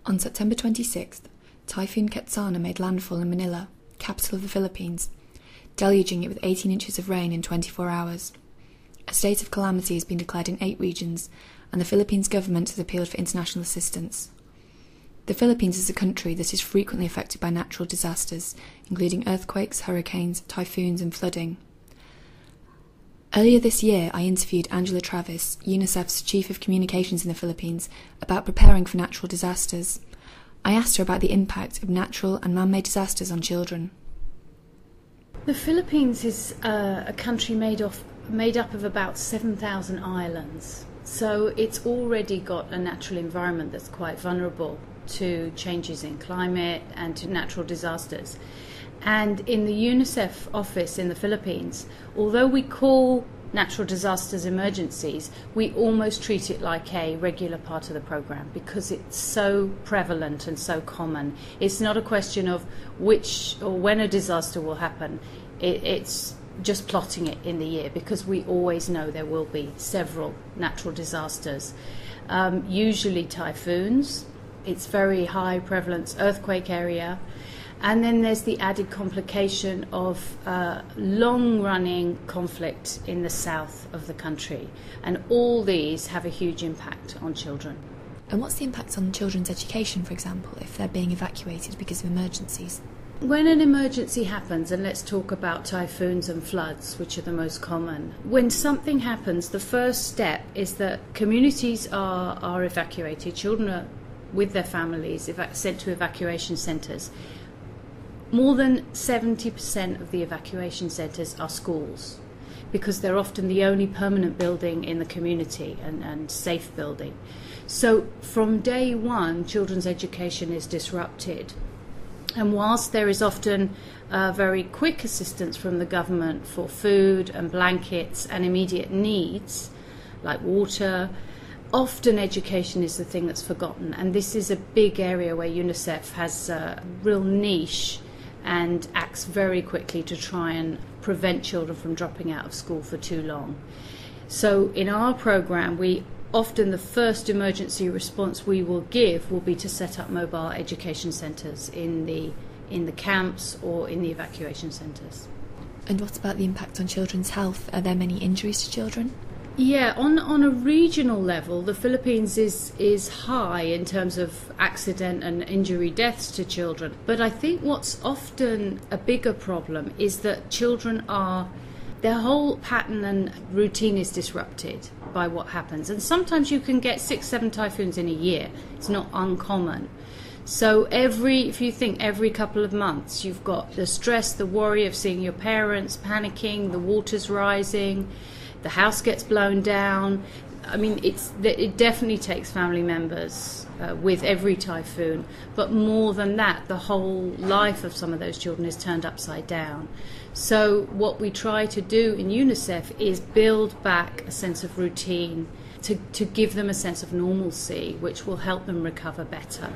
On September 26th, Typhoon Ketsana made landfall in Manila, capital of the Philippines, deluging it with 18 inches of rain in 24 hours. A state of calamity has been declared in 8 regions, and the Philippines government has appealed for international assistance. The Philippines is a country that is frequently affected by natural disasters, including earthquakes, hurricanes, typhoons and flooding. Earlier this year, I interviewed Angela Travis, UNICEF's Chief of Communications in the Philippines, about preparing for natural disasters. I asked her about the impact of natural and man-made disasters on children. The Philippines is a country made up of about 7,000 islands. So it's already got a natural environment that's quite vulnerable to changes in climate and to natural disasters. And in the UNICEF office in the Philippines, although we call natural disasters emergencies, we almost treat it like a regular part of the program because it's so prevalent and so common. It's not a question of which or when a disaster will happen. It's just plotting it in the year because we always know there will be several natural disasters. Usually typhoons. It's very high prevalence earthquake area. And then there's the added complication of long-running conflict in the south of the country. And all these have a huge impact on children. And what's the impact on children's education, for example, if they're being evacuated because of emergencies? When an emergency happens, and let's talk about typhoons and floods, which are the most common, when something happens, the first step is that communities are evacuated. Children are with their families sent to evacuation centres. More than 70% of the evacuation centres are schools because they're often the only permanent building in the community and safe building. So from day one, children's education is disrupted. And whilst there is often very quick assistance from the government for food and blankets and immediate needs like water, often education is the thing that's forgotten. And this is a big area where UNICEF has a real niche and acts very quickly to try and prevent children from dropping out of school for too long. So in our program, often the first emergency response we will give will be to set up mobile education centres in the camps or in the evacuation centres. And what about the impact on children's health? Are there many injuries to children? Yeah, on a regional level, the Philippines is high in terms of accident and injury deaths to children. But I think what's often a bigger problem is that their whole pattern and routine is disrupted by what happens. And sometimes you can get 6-7 typhoons in a year. It's not uncommon. So if you think every couple of months, you've got the stress, the worry of seeing your parents panicking, the water's rising, the house gets blown down. I mean, it definitely takes family members with every typhoon. But more than that, the whole life of some of those children is turned upside down. So what we try to do in UNICEF is build back a sense of routine to give them a sense of normalcy, which will help them recover better.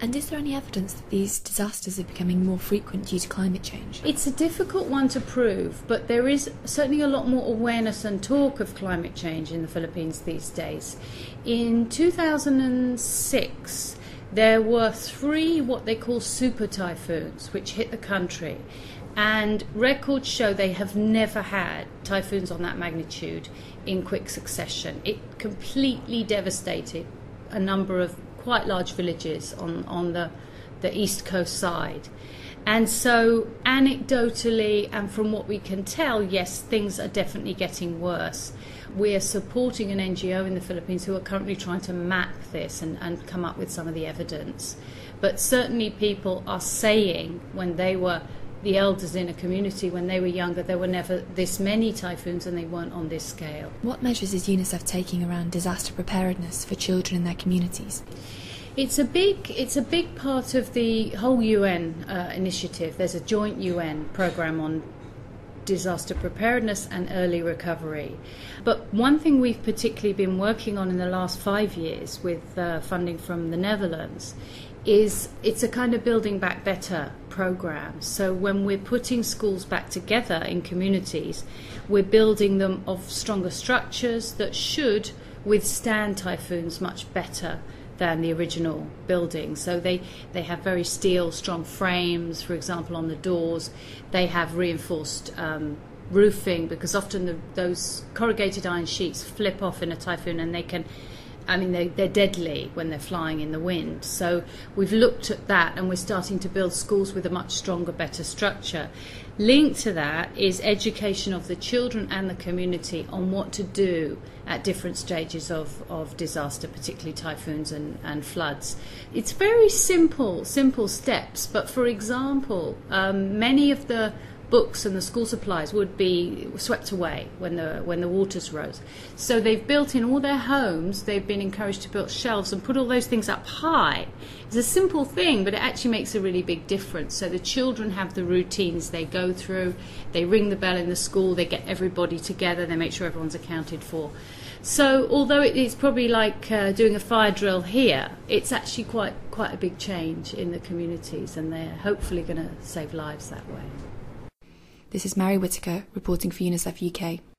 And is there any evidence that these disasters are becoming more frequent due to climate change? It's a difficult one to prove, but there is certainly a lot more awareness and talk of climate change in the Philippines these days. In 2006, there were 3 what they call super typhoons which hit the country. And records show they have never had typhoons on that magnitude in quick succession. It completely devastated a number of quite large villages on the east coast side. And so anecdotally and from what we can tell, yes, things are definitely getting worse. We are supporting an NGO in the Philippines who are currently trying to map this and come up with some of the evidence. But certainly people are saying when they were the elders in a community, when they were younger, there were never this many typhoons and they weren't on this scale. What measures is UNICEF taking around disaster preparedness for children in their communities? It's a big part of the whole UN initiative. There's a joint UN program on disaster preparedness and early recovery. But one thing we've particularly been working on in the last 5 years with funding from the Netherlands is it's a kind of building back better program. So when we're putting schools back together in communities, we're building them of stronger structures that should withstand typhoons much better than the original building. So they have very steel, strong frames, for example, on the doors. They have reinforced roofing, because often those corrugated iron sheets flip off in a typhoon, and they're deadly when they're flying in the wind. So we've looked at that, and we're starting to build schools with a much stronger, better structure. Linked to that is education of the children and the community on what to do at different stages of disaster, particularly typhoons and floods. It's very simple steps, but for example, many of the books and the school supplies would be swept away when the waters rose. So they've built in all their homes, they've been encouraged to build shelves and put all those things up high. It's a simple thing, but it actually makes a really big difference. So the children have the routines they go through, they ring the bell in the school, they get everybody together, they make sure everyone's accounted for. So although it's probably like doing a fire drill here, it's actually quite a big change in the communities, and they're hopefully going to save lives that way. This is Mary Whittaker reporting for UNICEF UK.